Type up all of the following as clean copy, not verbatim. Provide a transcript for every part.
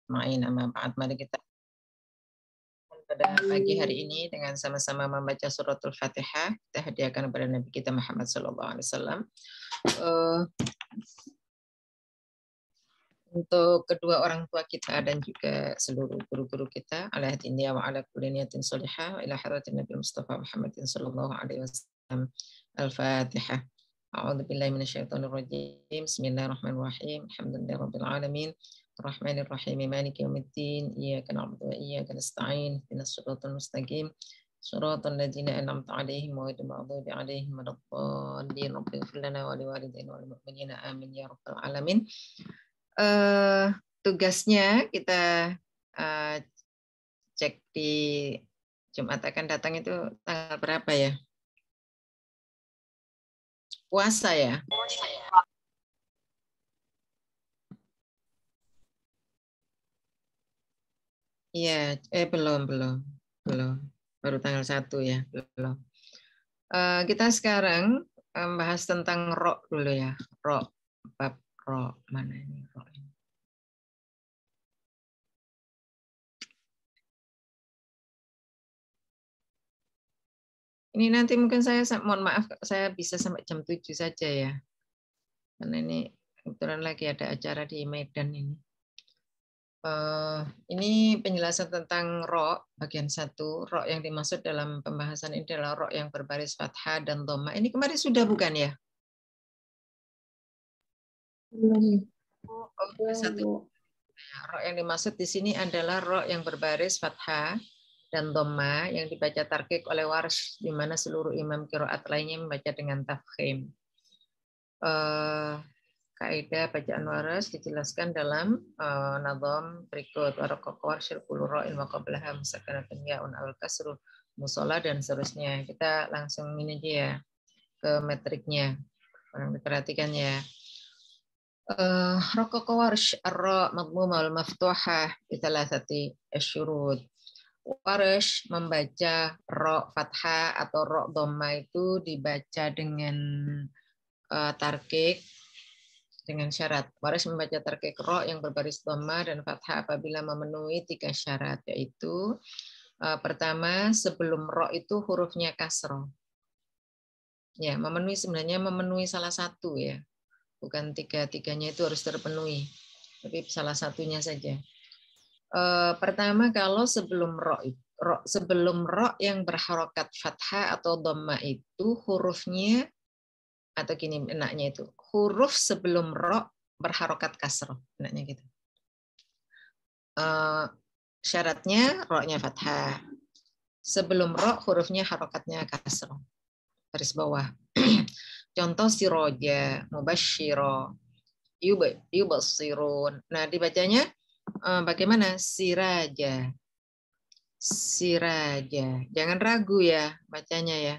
ajma'in, amma ba'd. Mari kita pada pagi hari ini dengan sama-sama membaca suratul Fatihah. Kita hadiahkan kepada Nabi kita Muhammad SAW. Untuk kedua orang tua kita dan juga seluruh guru-guru kita, ala hadinya wa ala kulli niyatin shalihah ila hadratin Nabi Mustafa Muhammadin sallallahu alaihi wasallam. Al-Fatihah. A'udzu billahi minasyaitonir rajim. Bismillahirrahmanirrahim. Alhamdulillahirabbil alamin. Arrahmanir rahim. Maliki yaumiddin. Iyyaka na'budu wa iyyaka nasta'in. Ihdinas siratal mustaqim. Shiratal ladzina an'amta 'alaihim ghairil maghdubi 'alaihim waladdallin. Rabbighfir lana wa liwalidayna wal mu'minina amin ya rabbal alamin. Tugasnya kita cek di Jumat akan datang itu tanggal berapa ya? Puasa ya? Iya, belum. Baru tanggal 1 ya, belum. Kita sekarang bahas tentang ro dulu ya. Ro, bab ro. Mana ini ro? Ini nanti mungkin saya, mohon maaf, saya bisa sampai jam 7 saja ya. Karena ini kebetulan lagi ada acara di Medan ini. Ini penjelasan tentang ro bagian 1. Ro yang dimaksud dalam pembahasan ini adalah ro yang berbaris fathah dan dhamma. Ini kemarin sudah bukan ya? Belum. Satu. Ro yang dimaksud di sini adalah ro yang berbaris fathah dan dhamma yang dibaca tarqiq oleh Warsh, di mana seluruh imam qiraat lainnya membaca dengan tafkhim. Kaidah bacaan waras dijelaskan dalam nazam berikut warakokor syirkul ra'in wa qablaha musakanatun ya'un al-kasru musola dan seterusnya. Kita langsung ini aja ya ke metriknya. Perhatikan ya. Rokoko warsh ar-ra madmumah al-maftuhah bi thalathati asyurut. Warsh membaca ro fathah atau ro dhamma itu dibaca dengan tarqiq dengan syarat. Waris membaca tarqiq ro yang berbaris dhamma dan fathah apabila memenuhi 3 syarat, yaitu pertama, sebelum ro itu hurufnya kasroh. Ya, sebenarnya memenuhi salah satu ya. Bukan 3-3-nya itu harus terpenuhi, tapi salah satunya saja. Pertama, kalau sebelum ro yang berharokat fathah atau dhamma itu hurufnya, atau gini enaknya itu, huruf sebelum ro berharokat kasroh, enaknya gitu. Syaratnya ro-nya fathah. Sebelum ro hurufnya harokatnya kasroh. Garis bawah. Contoh siroja, mubasyiro, yubasirun. Nah, dibacanya bagaimana? Siraja. Siraja. Jangan ragu ya bacanya ya.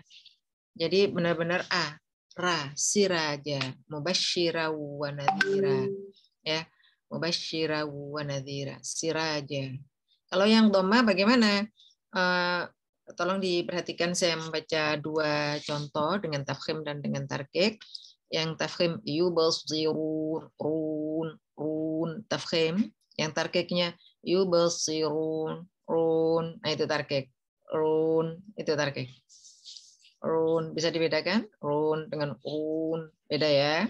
Jadi benar-benar ra, siraja, mubasyira wa nadhira. Ya, mubasyira wa nadhira, siraja. Kalau yang dhamma bagaimana? Tolong diperhatikan, saya membaca 2 contoh dengan tafkhim dan dengan tarqiq. Yang tafkhim yubasirun, run, tafkhim. Yang tarqiqnya yubasirun, run. Nah, itu tarqiq. Run, itu tarqiq. Run, bisa dibedakan? Run dengan run, beda ya.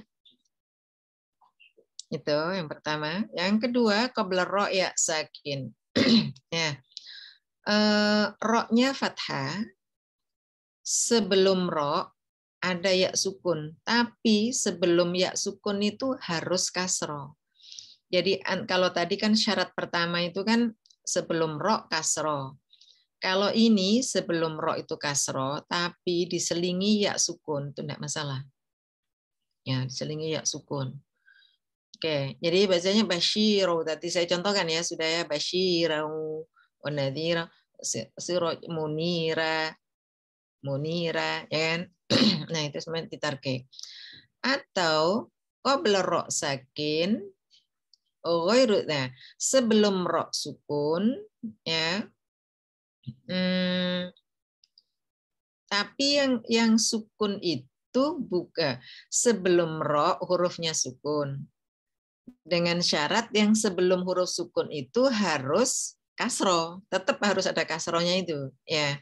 Itu yang pertama. Yang kedua, qabla ro ya sakin. Ya. Ro-nya fathah, sebelum ro ada ya sukun, tapi sebelum ya sukun itu harus kasro. Jadi kalau tadi kan syarat pertama itu kan sebelum ro kasro. Kalau ini sebelum ro itu kasro, tapi diselingi ya sukun, itu tidak masalah. Ya, diselingi ya sukun. Oke, jadi bahasanya basyiro. Tadi saya contohkan ya, sudah ya, basyirau, wanadhira, siroj, munira, ya kan? Nah, itu sebenarnya ditarkik. Atau qabla ro sakin, nah, sebelum ro sukun, ya. Tapi yang sukun itu bukan sebelum ro hurufnya sukun. Dengan syarat yang sebelum huruf sukun itu harus kasro, tetap harus ada kasronya itu, ya.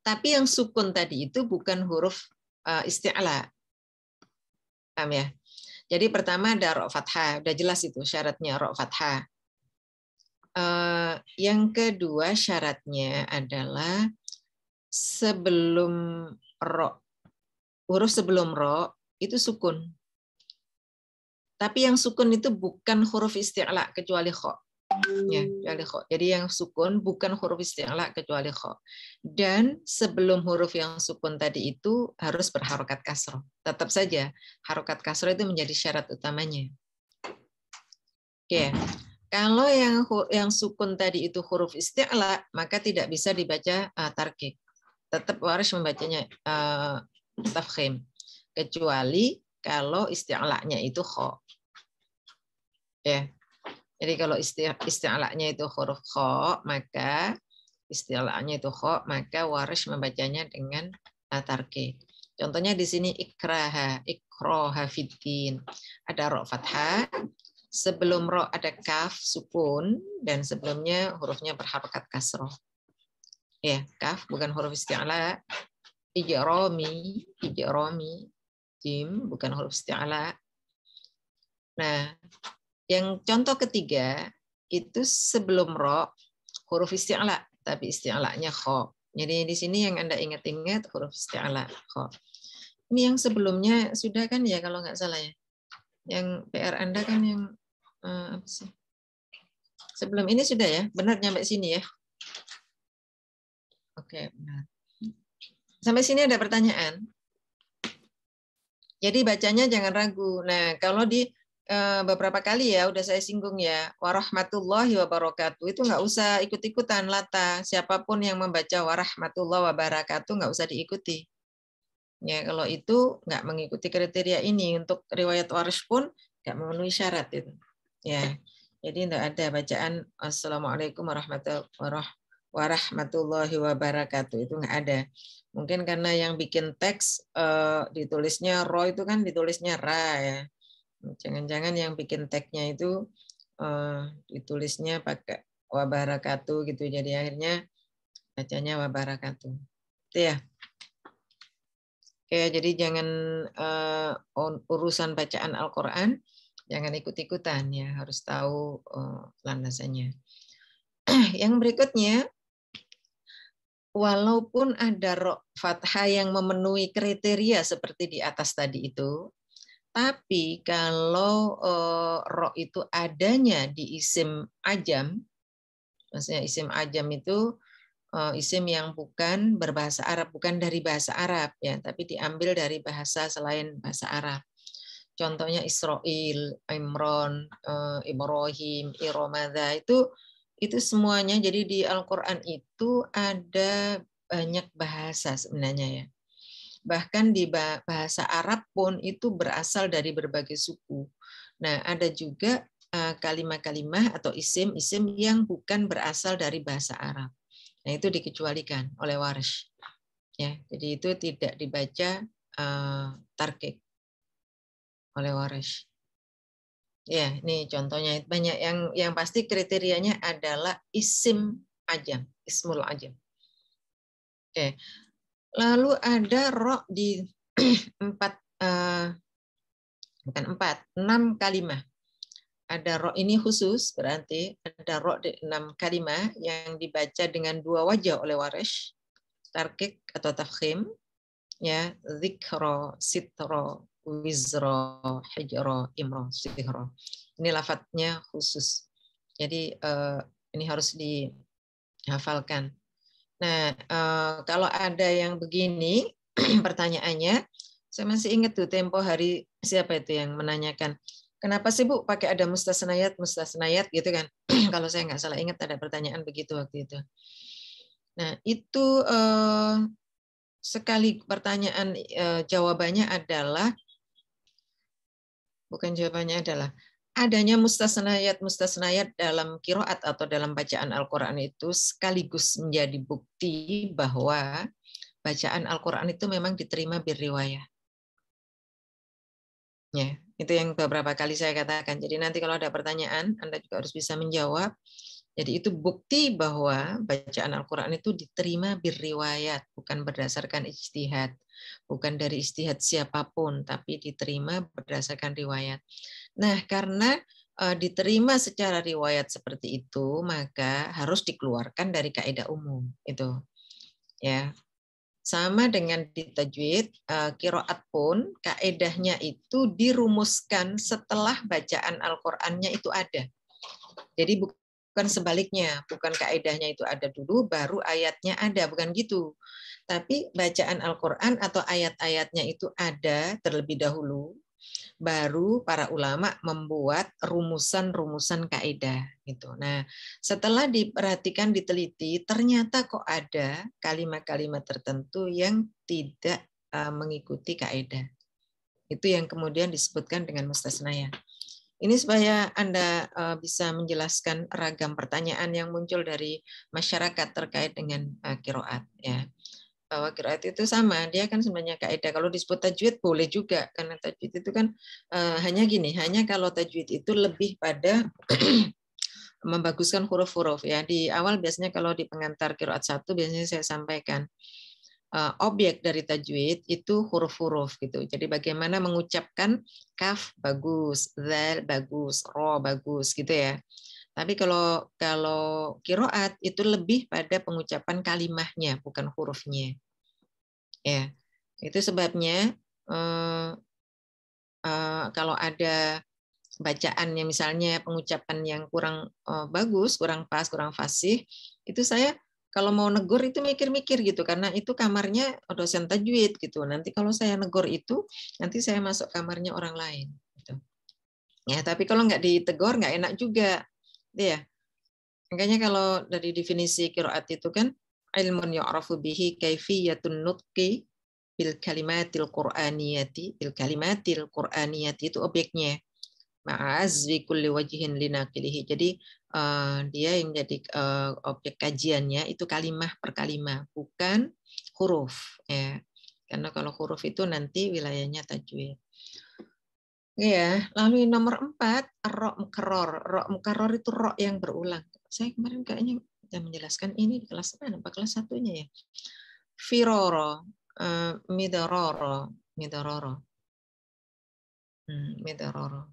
Tapi yang sukun tadi itu bukan huruf isti'la, paham ya? Jadi pertama ada ro fathah, udah jelas itu syaratnya ro fathah. Yang kedua syaratnya adalah sebelum ro, huruf sebelum ro itu sukun. Tapi yang sukun itu bukan huruf isti'la kecuali kho. Ya, kecuali kho. Jadi yang sukun bukan huruf isti'la kecuali kho. Dan sebelum huruf yang sukun tadi itu harus berharokat kasroh. Tetap saja harokat kasroh itu menjadi syarat utamanya. Oke. Kalau yang sukun tadi itu huruf isti'la, maka tidak bisa dibaca tarkik. Tetap harus membacanya tafkhim. Kecuali kalau isti'lanya itu kho. Ya. Jadi kalau isti'lanya itu huruf kho, maka isti'lanya itu kho, maka waris membacanya dengan tarkik. Contohnya di sini ikraha, ikroha fiddin. Ada ro fathah, sebelum ro ada kaf sukun, dan sebelumnya hurufnya berharokat kasroh. Ya, kaf bukan huruf isti'la. Ijromi, jim bukan huruf isti'la. Nah, yang contoh ketiga itu sebelum ro huruf isti'la, tapi isti'lanya kho. Jadi di sini yang Anda ingat-ingat huruf isti'la kho. Ini yang sebelumnya sudah kan ya kalau nggak salah ya. Yang PR Anda kan yang apa sih? Sebelum ini sudah ya, benar nyampe sini ya. Oke, benar. Sampai sini ada pertanyaan. Jadi bacanya jangan ragu. Nah, kalau di beberapa kali ya udah saya singgung ya, warahmatullahi wabarakatuh itu nggak usah ikut-ikutan lata. Siapapun yang membaca warahmatullahi wabarakatuh nggak usah diikuti. Ya, kalau itu nggak mengikuti kriteria ini, untuk riwayat waris pun nggak memenuhi syarat itu. Ya, jadi nggak ada bacaan assalamualaikum warahmatullahi wabarakatuh itu nggak ada. Mungkin karena yang bikin teks ditulisnya ro itu kan ditulisnya ra ya. Jangan-jangan yang bikin teksnya itu ditulisnya pakai wabarakatuh gitu. Jadi akhirnya bacanya wabarakatuh. Itu ya. Oke, jadi jangan urusan bacaan Al-Quran jangan ikut-ikutan ya, harus tahu landasannya. Yang berikutnya, walaupun ada ro fathah yang memenuhi kriteria seperti di atas tadi itu, tapi kalau ro itu adanya di isim ajam, maksudnya isim ajam itu isim yang bukan berbahasa Arab, bukan dari bahasa Arab ya, tapi diambil dari bahasa selain bahasa Arab. Contohnya Israel, Imron, Ibrahim, Iromada itu semuanya. Jadi di Al-Qur'an itu ada banyak bahasa sebenarnya ya. Bahkan di bahasa Arab pun itu berasal dari berbagai suku. Nah, ada juga kalimat-kalimat atau isim-isim yang bukan berasal dari bahasa Arab. Nah, itu dikecualikan oleh waris. Ya, jadi itu tidak dibaca tarkik oleh waris. Ya, ini contohnya banyak yang pasti kriterianya adalah isim ajam, ismul ajam. Oke. Lalu ada ro di 6 kalimat. Ada ro ini khusus, berarti ada ro di 6 kalimat yang dibaca dengan 2 wajah oleh waris, tarkik atau tafkhim, ya, zikro, sitro, wizro, hijro, imro, sihro. Ini lafadznya khusus. Jadi ini harus dihafalkan. Nah, kalau ada yang begini pertanyaannya, saya masih ingat tuh tempo hari siapa itu yang menanyakan, kenapa sih Bu pakai ada mustasnayat gitu kan? Kalau saya nggak salah ingat ada pertanyaan begitu waktu itu. Nah, itu sekali pertanyaan jawabannya adalah, bukan jawabannya adalah, adanya mustasnayat dalam qiraat atau dalam bacaan Al-Quran itu sekaligus menjadi bukti bahwa bacaan Al-Quran itu memang diterima birriwayah. Ya, Itu yang beberapa kali saya katakan. Jadi nanti kalau ada pertanyaan, Anda juga harus bisa menjawab. Jadi itu bukti bahwa bacaan Al-Quran itu diterima birriwayat, bukan berdasarkan ijtihad. Bukan dari ijtihad siapapun, tapi diterima berdasarkan riwayat. Nah, karena diterima secara riwayat seperti itu, maka harus dikeluarkan dari kaidah umum. Itu ya. Sama dengan di tajwid, qiraat pun kaedahnya itu dirumuskan setelah bacaan Al-Qur'annya itu ada. Jadi bukan sebaliknya, bukan kaedahnya itu ada dulu baru ayatnya ada, bukan gitu. Tapi bacaan Al-Qur'an atau ayat-ayatnya itu ada terlebih dahulu, baru para ulama membuat rumusan-rumusan kaidah gitu. Nah, setelah diperhatikan, diteliti, ternyata kok ada kalimat-kalimat tertentu yang tidak mengikuti kaidah. Itu yang kemudian disebutkan dengan mustasnaya. Ini supaya Anda bisa menjelaskan ragam pertanyaan yang muncul dari masyarakat terkait dengan qiraat ya. Bahwa qiraat itu sama, dia kan sebenarnya kaidah. Kalau disebut tajwid boleh juga, karena tajwid itu kan hanya gini, hanya kalau tajwid itu lebih pada membaguskan huruf-huruf ya. Di awal biasanya kalau di pengantar qiraat 1 biasanya saya sampaikan objek dari tajwid itu huruf-huruf gitu. Jadi bagaimana mengucapkan kaf bagus, zal bagus, ro bagus gitu ya. Tapi kalau qiraat itu lebih pada pengucapan kalimahnya, bukan hurufnya. Ya, itu sebabnya kalau ada bacaan yang misalnya pengucapan yang kurang bagus, kurang pas, kurang fasih, itu saya kalau mau negur itu mikir-mikir gitu, karena itu kamarnya dosen tajwid gitu. Nanti kalau saya negur itu, nanti saya masuk kamarnya orang lain. Gitu. Ya, tapi kalau nggak ditegur nggak enak juga, ya. Makanya kalau dari definisi qiraat itu kan ilmun yu'rafu bihi kaifiyatun nutqi bil kalimatil qur'aniyati, itu objeknya. Ma'azwi kulli wajhin linaqilihi. Jadi dia yang jadi objek kajiannya itu kalimah per kalimah, bukan huruf ya. Karena kalau huruf itu nanti wilayahnya tajwid. Ya, lalu nomor 4, ro mukarrar. Ro mukarrar itu ro yang berulang. Saya kemarin kayaknya sudah menjelaskan ini di kelas mana? Apa kelas satunya ya? Firoro, midororo, midororo. Midororo.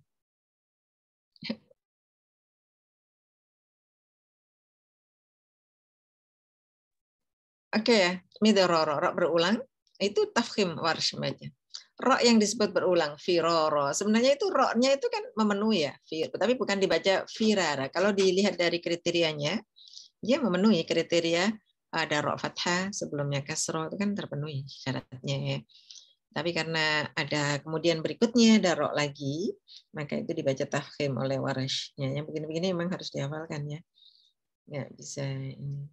Oke ya, midororo, ro berulang. Itu tafkhim warsh baca. Ro yang disebut berulang, firoro. Sebenarnya itu ro-nya itu kan memenuhi ya, tapi bukan dibaca firara. Kalau dilihat dari kriterianya, dia memenuhi kriteria ada ro fathah sebelumnya kasro, itu kan terpenuhi syaratnya ya. Tapi karena ada kemudian berikutnya ada ro lagi, maka itu dibaca tafkhim oleh warashnya. Yang begini-begini memang harus dihafalkan ya. Nggak bisa ini.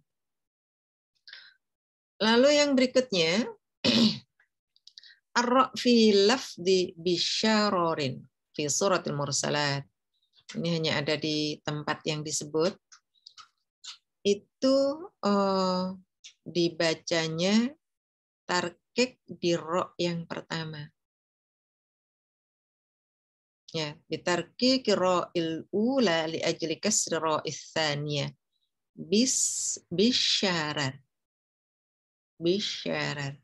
Lalu yang berikutnya ar-ra' fi lafzi bisyarorin fi suratil mursalat. Ini hanya ada di tempat yang disebut. Itu dibacanya tarkik di ra' yang pertama. Ya, bitarki qira'il ula li ajli kasri ra'is tsaniyah. Bisyarar. Bisyarar.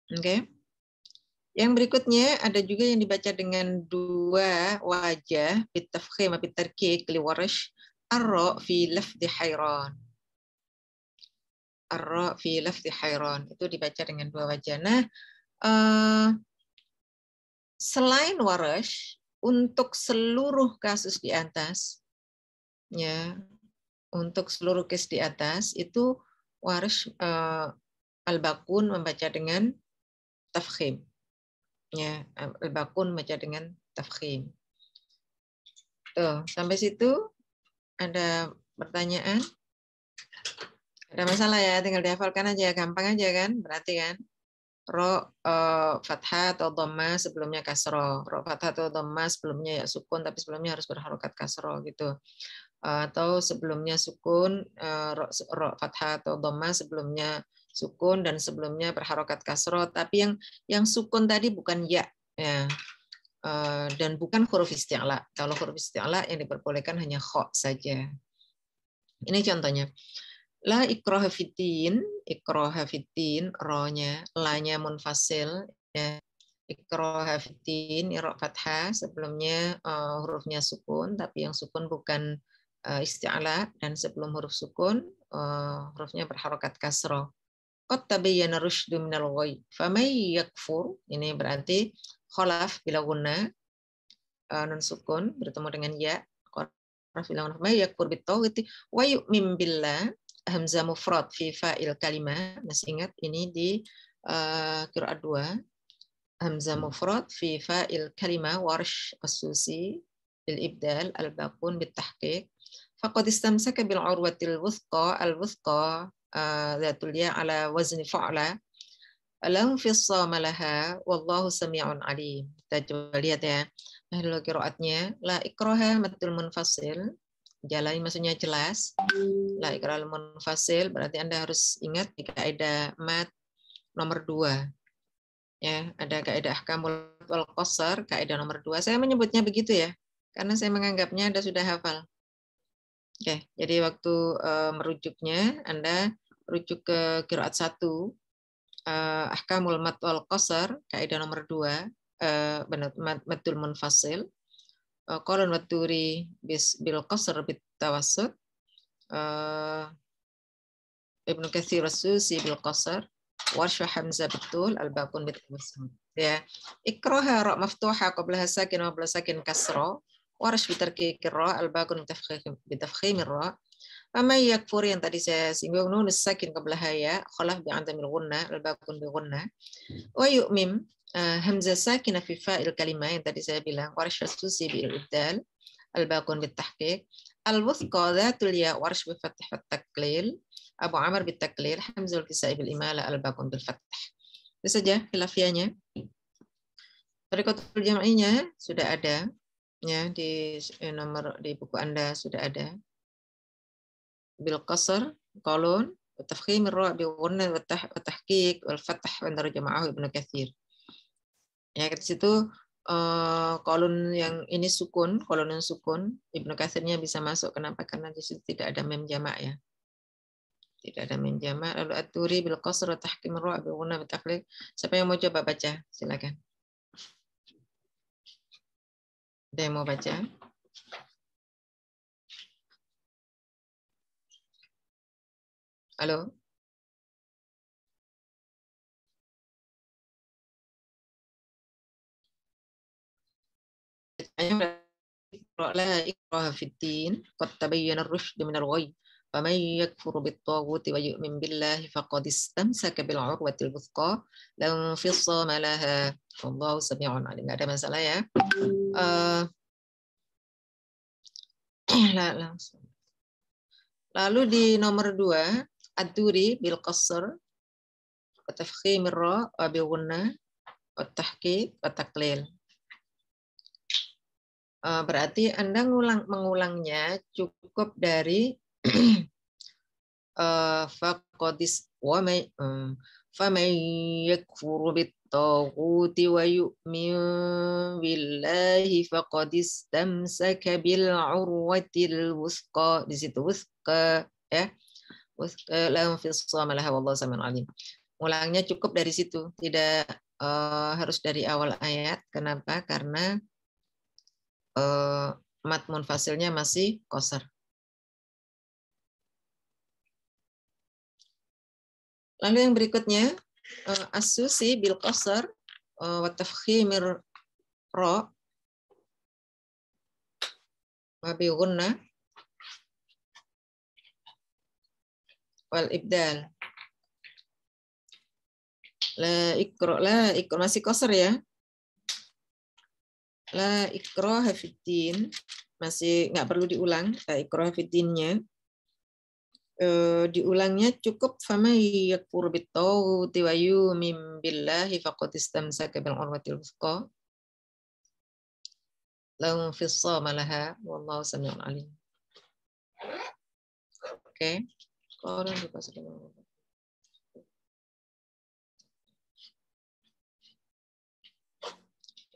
Oke. Yang berikutnya ada juga yang dibaca dengan dua wajah, bitafkhim bitarkik li warash ar-ra fi lafzi hayran. Ar-ra fi lafzi hayran itu dibaca dengan dua wajah. Nah, selain warash untuk seluruh kasus di atas ya, untuk seluruh kes di atas itu warash al-Baqun membaca dengan tafkhim. Ya, al-Baqun baca dengan tafkhim. Tuh, sampai situ ada pertanyaan? Ada masalah ya, tinggal dihafalkan aja, gampang aja kan? Berarti kan ro fathah atau dhamma sebelumnya kasro, ro fathah atau dhamma sebelumnya ya sukun tapi sebelumnya harus berharokat kasro gitu. Atau sebelumnya sukun ro fathah atau dhamma sebelumnya sukun dan sebelumnya berharokat kasroh. Tapi yang sukun tadi bukan ya, ya. Dan bukan huruf isti'la. Kalau huruf isti'la yang diperbolehkan hanya kha saja. Ini contohnya. La ikraha fiddin, ro-nya, la-nya munfasil, ya. Ikraha fiddin, ira fathah, sebelumnya hurufnya sukun, tapi yang sukun bukan isti'la, dan sebelum huruf sukun hurufnya berharokat kasroh. Qad tabayyana rusydu minal ghayy, famay yakfur, ini berarti khalaf bila guna, nun sukun bertemu dengan ya, khalaf bila guna, famay yakfur bitawhid wa yu'min billah, hamzah mufrad fi fa'il kalimah, masih ingat ini di qiraat 2, hamzah mufrad fi fa'il kalimah, warsh as-susi bil ibdal, al-baqun bit tahqiq, faqad istamsaka bil urwatil wuthqa, al-wuthqa zatul ya ala wazni fa'la, lahum fissama laha wallahu sami'un alim. Kita coba lihat ya. Nah, dulu qiraatnya la ikraha matul munfasil. Jalan maksudnya jelas. La ikrah munfasil berarti Anda harus ingat di kaidah mat nomor 2. Ya, ada kaidah ahkamul wal qasar, kaidah nomor 2. Saya menyebutnya begitu ya, karena saya menganggapnya Anda sudah hafal. Oke, jadi waktu merujuknya Anda rujuk ke qiraat 1, ahkamul mat wal qasar, kaidah nomor 2, benar matul munfasil. Qalun waturi bil qasr bit tawassut. Ibnu Katsir as-Susi bil qasr, Warsh Hamzah betul, al-baqun bit tawassut. Ya. Ikraha ra maftuha qablaha sakin wa qabla sakin kasra. Warsh bitarkik ra, al-baqun bitafkhim ra. Amay yakfur yang tadi saya singgung, nun sakin qablaha ya, khalaf bi adamil gunna, al-baqun bi gunna. Wa yu'mim hamzah sakinah fi fa'il kalimah yang tadi saya bilang, Warsh as-Susi bil ibdal, al-baqun bit tahqiq. Al-wuthqa dzatul ya, Warsh bi fath wa taklil. Abu Amr bil taklil, Hamzul Kisai bil imala, al-baqun bil fathah. Itu saja khilafiahnya. Tariqatul jam'inya sudah ada ya di nomor di buku Anda sudah ada. Bil qasr, qalun, tafkhim ar-ra' bi ghunna wa tahqiq wal fath wa tarjama'ahu Ibnu Katsir. Ya di situ qalun yang ini sukun, qalun yang sukun, Ibnu Katsirnya bisa masuk. Kenapa? Karena di situ tidak ada mem jamak ya. Tidak ada mem jamak. Lalu at-turi bil qasr wa tahkim ar-ra' bil ghunna wa taklil. Siapa yang mau coba baca? Silakan. Ada yang mau baca? Halo? La ikraha fid-din, qad tabayyana ar-rusydu minal ghayy. Faman yakfur bit-taghuti wa yu'min billahi faqad istamsaka bil 'urwatil wuthqa la infissama laha wallahu samii'un 'aliim. Enggak ada masalah ya. Lalu di nomor 2, ad-duri bil qasr wa tafkhim ar-ra wa bi ghunnah wa tahqiq wa taklil. Berarti Anda mengulangnya cukup dari faqadis wa may faman yakfur bit-taghuti wa yu'min billahi faqad istamsaka bil 'urwatil wuthqa. Di situ wuthqa ya. Wuthqa la infissama laha wallahu samii'un 'aliim. Ulangnya cukup dari situ, tidak harus dari awal ayat. Kenapa? Karena mat munfasilnya masih qasar. Lalu yang berikutnya as-Susi bil qasar wa tafkhimir ra wa bi ghunnah wal ibdal. La ikra masih qasar ya. La ikraha fiddin, masih nggak perlu diulang. La ikraha fiddinnya diulangnya cukup fama yakfur bit-taghuti wa yu'min billahi faqad istamsaka bil 'urwatil wuthqa la infissama laha wallahu samii'un 'aliim. Oke.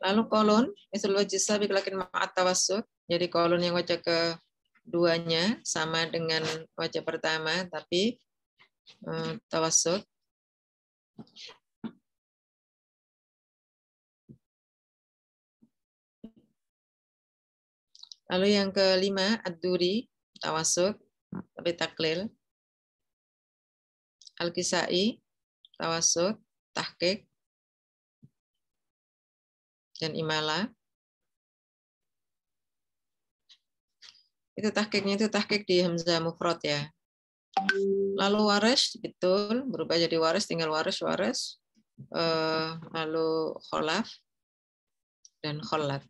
Lalu kolon, misalnya wajah sabiq lakin ma'at tawassut. Jadi kolon yang wajah keduanya sama dengan wajah pertama, tapi tawassut. Lalu yang kelima, ad-duri, tawassut, tapi taklil. Al-Kisai, tawassut, tahqiq, dan imala. Itu tahqiqnya itu tahqiq di hamzah mufrad ya. Lalu waris, betul, berubah jadi waris, tinggal waris. Lalu kholaf dan kholat.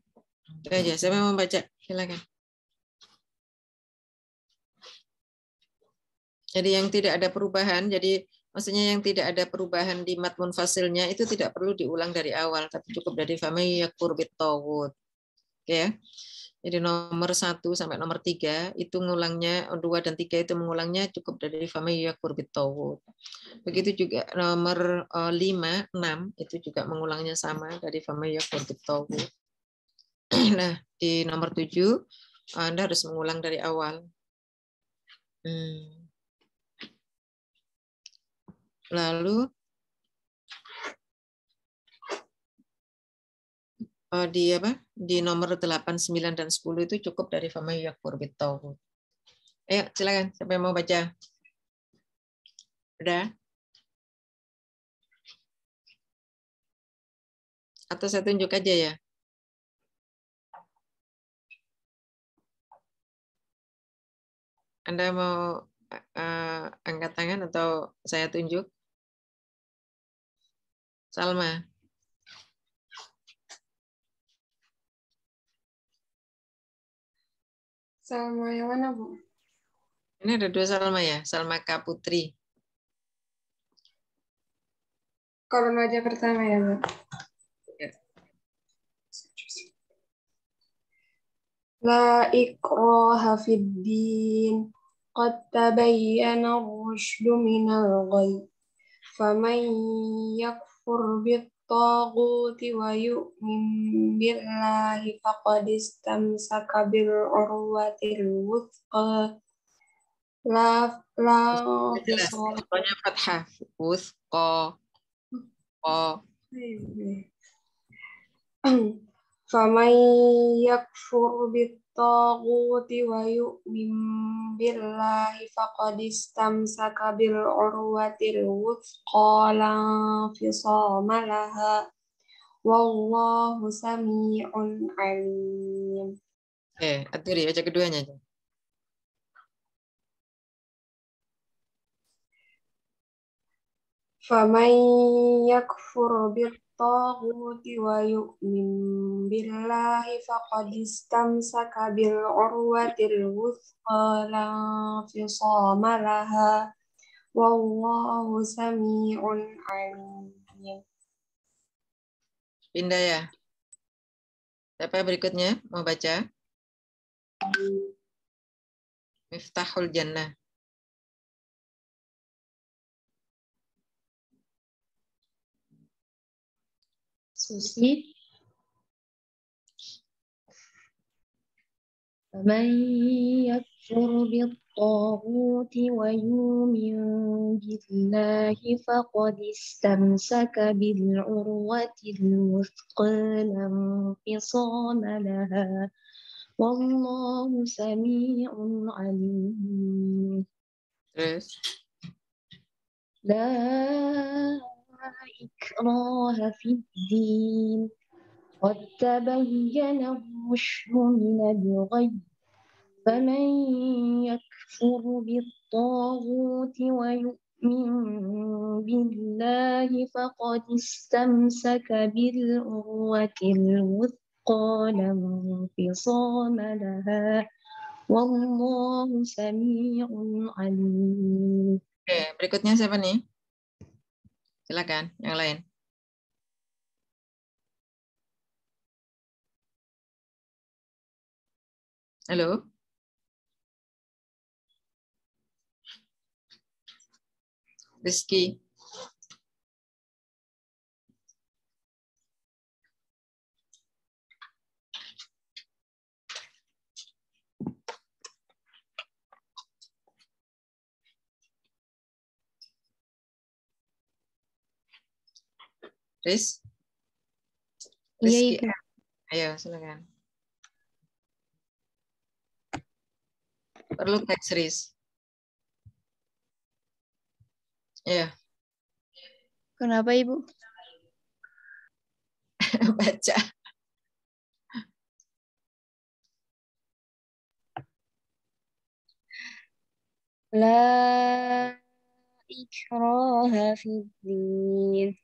Itu aja, saya mau baca, silakan. Jadi yang tidak ada perubahan, jadi maksudnya yang tidak ada perubahan di mat munfasilnya itu tidak perlu diulang dari awal, tapi cukup dari famay yakfur bittawud. Oke ya. Jadi nomor 1 sampai nomor 3 itu ngulangnya, 2 dan 3 itu mengulangnya cukup dari famay yakfur bittawud. Begitu juga nomor 5, 6 itu juga mengulangnya sama dari famay yakfur bittawud. Nah, di nomor 7 Anda harus mengulang dari awal. Lalu di nomor 8, 9 dan 10 itu cukup dari famay yakfur bittawud. Ayo, silakan. Siapa yang mau baca? Udah? Atau saya tunjuk aja ya? Anda mau angkat tangan atau saya tunjuk? Salma. Salma yang mana, Bu? Ini ada 2 Salma ya? Salma K. Putri. Kolon wajah pertama ya, Bu? Ya. La ikraha fid din. Qad tabayyana ar-rusydu minal ghayy. Faman yakfur bit-taghuti wa yu'min billahi faqad istamsaka bil urwatil wuthqa la Jelas. fisam. Pokoknya fathah. Wuthqa. Faman yakfur bit-taghuti wa yu'min billahi faqad istamsaka bil urwatil wuthqa la fisama laha wallahu sami'un alim. Aturi aja keduanya aja. Faman yakfur bit-taghuti wa yu'min billahi faqad istamsaka bil urwatil wuthqa la fisama laha wallahu sami'un alim. Pindah ya. Siapa berikutnya mau baca? Miftahul Jannah. Susi. فمن يكفر بالطاغوت ويؤمن بالله فقد استمسك بالعروة الوثقى لا انفصام لها والله سميع عليم. Terus. لا إكراه في الدين قد تبين الرشد من الغي فمن يكفر بالطاغوت ويؤمن بالله فقد استمسك بالعروة الوثقى لا انفصام لها والله سميع عليم. Berikutnya siapa nih? Silakan, yang lain. Halo? Rizky. Riz? Iya, Rizky. Ibu. Ayo, silakan. Perlu teks, Riz. Ya, Kenapa, Ibu? baca. La ikraha fiddin.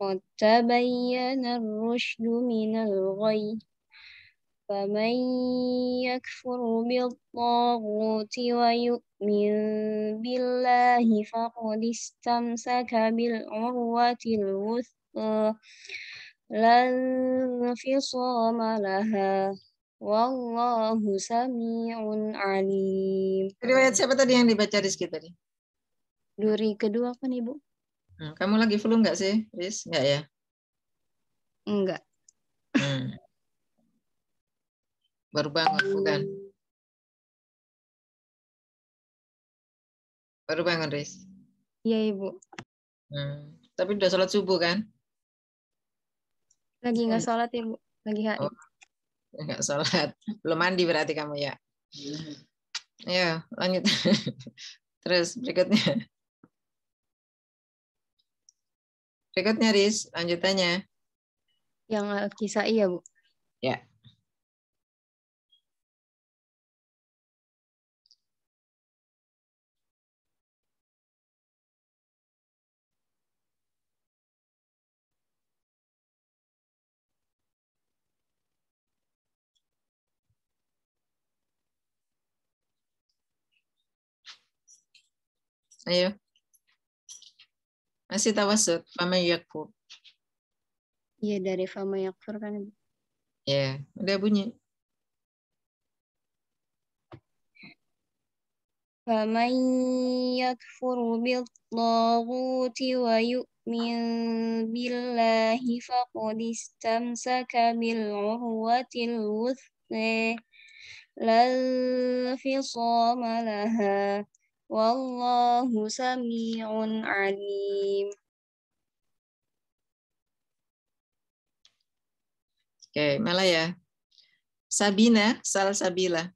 Qad tabayyana ar-rusydu minal ghayy. فمن يكفر بالطاغوت ويؤمن بالله فقد استمسك بالعروة الوثقى لا انفصام لها والله سميع عليم. Riwayat siapa tadi yang dibaca Rizky tadi? Duri kedua kan Ibu? Kamu lagi flu nggak sih, Riz? Nggak ya? Enggak. Baru bangun, bukan? Baru bangun, Riz? Iya Ibu. Tapi udah sholat subuh kan? Lagi nggak sholat Ibu. Lagi haid. Oh, nggak sholat. Belum mandi berarti kamu ya? Ayo, lanjut. Terus berikutnya. Berikutnya, Riz. Lanjutannya. Yang kisah iya Bu. Ya. Ayo. Masih tawasud. Fama yakfur. Iya dari fama yakfur kan Ibu. Ya, udah bunyi. فمن يكفر بالطاغوت ويؤمن بالله فقد استمسك بالعروة الوثقى لا انفصام لها والله سميع عليم. Oke, malah ya. Sabina, Salsabila.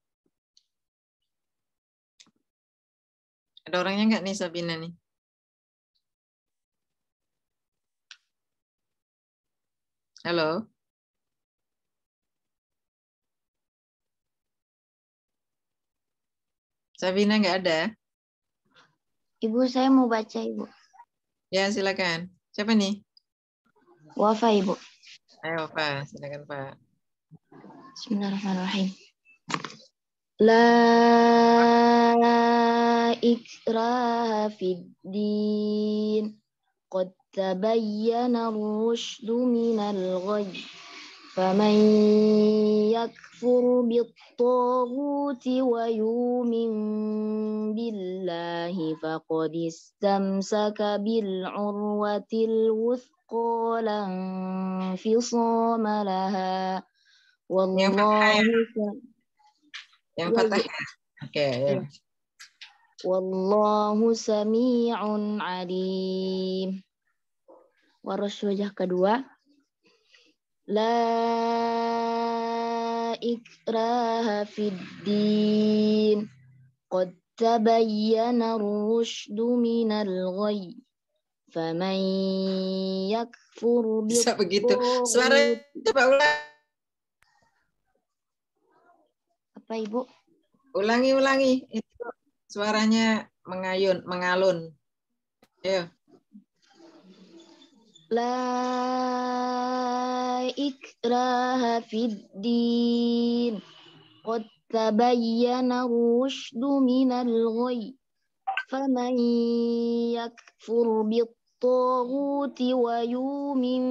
Ada orangnya nggak nih Sabina nih? Halo? Sabina nggak ada? Ibu saya mau baca Ibu. Ya, silakan. Siapa nih? Wafa Ibu. Ayo, Pak. Silakan, Pak. Bismillahirrahmanirrahim. La ikraha fiddin. Qad tabayyana ar-rusydu minal ghayy. فمن يكفر بالطاغوت ويؤمن بالله فقد استمسك بالعروة الوثقى لا انفصام لها والله Yang fathah. Oke, ya. والله سميع عليم. Waras wajah kedua. La ikraha fiddin. Qad tabayyana ar-rusydu minal ghayy. Faman yakfur Bisa begitu. Suara coba ulang. Apa Ibu? Ulangi. Itu suaranya mengayun, mengalun. Ayo. La ikraha fiddin. Qad tabayyana ar-rusydu minal ghayy. Faman yakfur بالطاغوت ويؤمن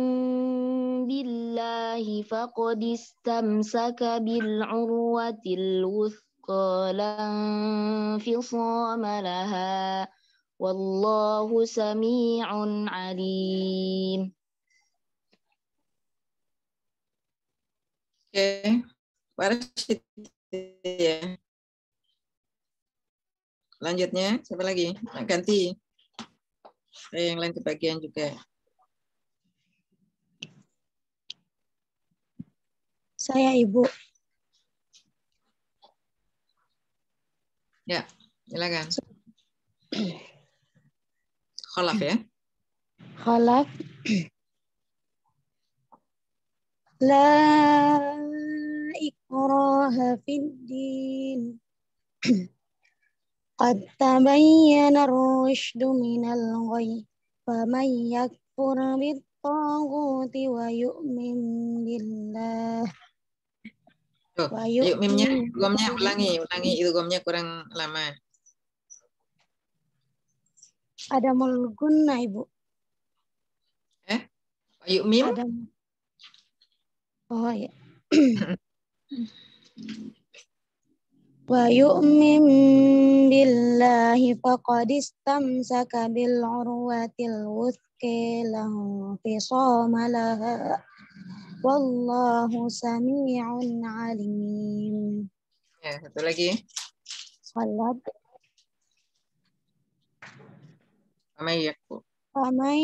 بالله فقد استمسك بالعروة الوثقى لا انفصام لها والله سميع عليم. Oke. Waras ya. Lanjutnya, siapa lagi? Ganti. Yang lain kebagian juga. Saya Ibu. Ya, silakan. Khalaf ya. Khalaf. La ikraha fiddin. Qad tabayyana ar-rusydu minal ghayy. Faman yakfur bit-taghuti wa yu'min billah. Tuh, Wa yuk mimnya, yu'min idghamnya ulangi idghamnya kurang lama. ada mulgunna Ibu. Yuk mim. Ada. Oh ya. Wa yu'min billahi faqad istamsaka bil urwatil wuthqa lahu fisama laha wallahu sami'un alim. Ya, satu lagi. Khalaf. Faman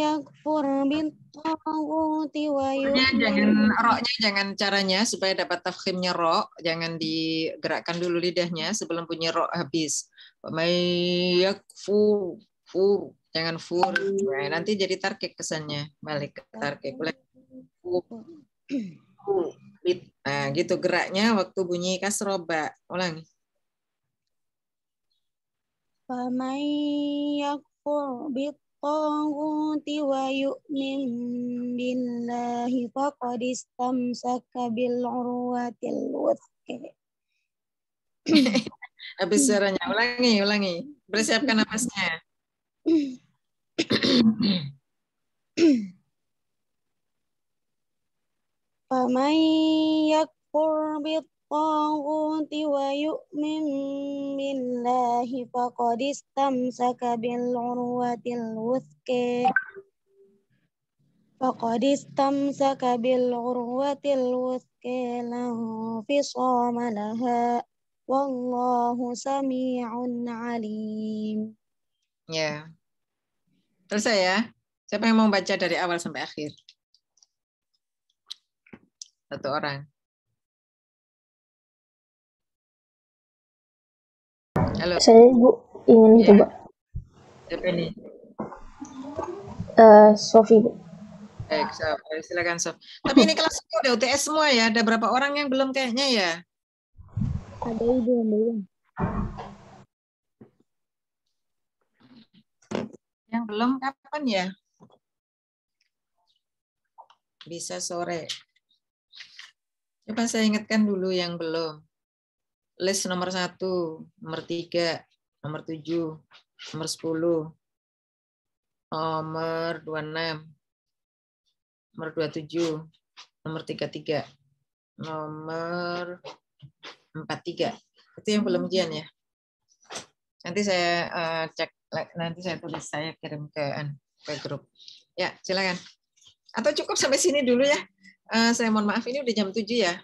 yakfur bit-taghuti wa yu'min. Roknya jangan caranya supaya dapat tafkhimnya rok, jangan digerakkan dulu lidahnya sebelum bunyi rok habis. Yakfur, fur, jangan fur. Nah, nanti jadi tarkik kesannya, balik ke tarkik. Nah, gitu geraknya waktu bunyi kasroba. Ulangi. Faman yakfur bit-taghuti wa yu'min billahi faqad istamsaka bil urwatil wuthqa. Habis suaranya. Ulangi. Persiapkan napasnya. Faman yakfur bit-taghuti wa yu'min billahi faqad istamsaka bil urwatil wuthqa. Faqad istamsaka bil urwatil wuthqa lahu fisama laha wallahu sami'un alim. Ya. Selesai ya. Siapa yang mau baca dari awal sampai akhir? Satu orang. Halo. Saya Ibu ingin Ya. coba. Siapa ini? Sofi Bu. Baik, Sof. Silakan Sof. Tapi ini kelas udah UTS semua ya. Ada berapa orang yang belum kayaknya ya? Ada Ibu yang belum. Yang belum kapan ya? Bisa sore. Coba saya ingatkan dulu yang belum. List nomor 1, nomor 3, nomor 7, nomor 10, nomor 26, nomor 27, nomor 33, nomor 43. Itu yang belum ujian ya. Nanti saya cek, nanti saya tulis, saya kirim ke grup. Ya, silakan. Atau cukup sampai sini dulu ya. Saya mohon maaf, ini udah jam 7 ya.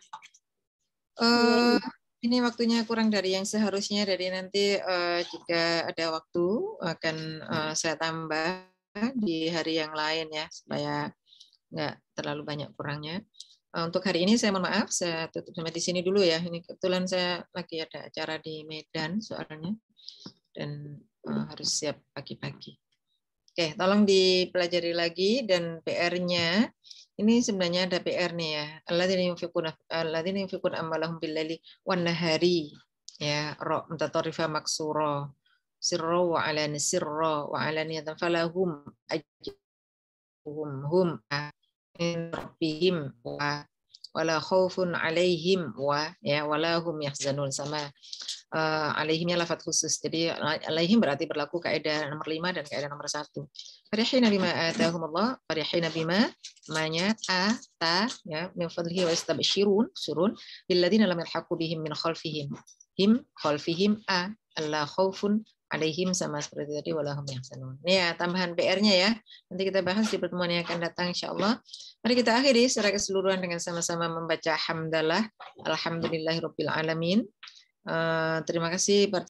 Ini waktunya kurang dari yang seharusnya, jadi nanti jika ada waktu akan saya tambah di hari yang lain ya, supaya nggak terlalu banyak kurangnya. Untuk hari ini saya mohon maaf, saya tutup sampai di sini dulu ya. Ini kebetulan saya lagi ada acara di Medan soalnya, dan harus siap pagi-pagi. Oke, tolong dipelajari lagi, dan PR-nya ini sebenarnya ada PR nih ya. Alladzina yunfiquna amwalahum bil-laili wan-nahari. Ya, ra mutatarrifa maksura. Sirra wa alani sirra wa alaniyatan falahum ajruhum min rabbihim wa wala khaufun alaihim wala hum yahzanun. Sama alaihimnya lafadz khusus. Jadi alaihim berarti berlaku kaidah nomor 5 dan kaidah nomor 1. Farihina bima atahumullah, farihina bima manya ta ya min fadlihi wa yastabshirun surun billadzina lam yalhaqu bihim min khalfihim. Him khalfihim alla khaufun alaihim, sama seperti tadi wala hum yahzanun. Ini ya tambahan PR-nya ya. Nanti kita bahas di pertemuan yang akan datang insyaallah. Mari kita akhiri secara keseluruhan dengan sama-sama membaca hamdalah alhamdulillahirabbil alamin. Terima kasih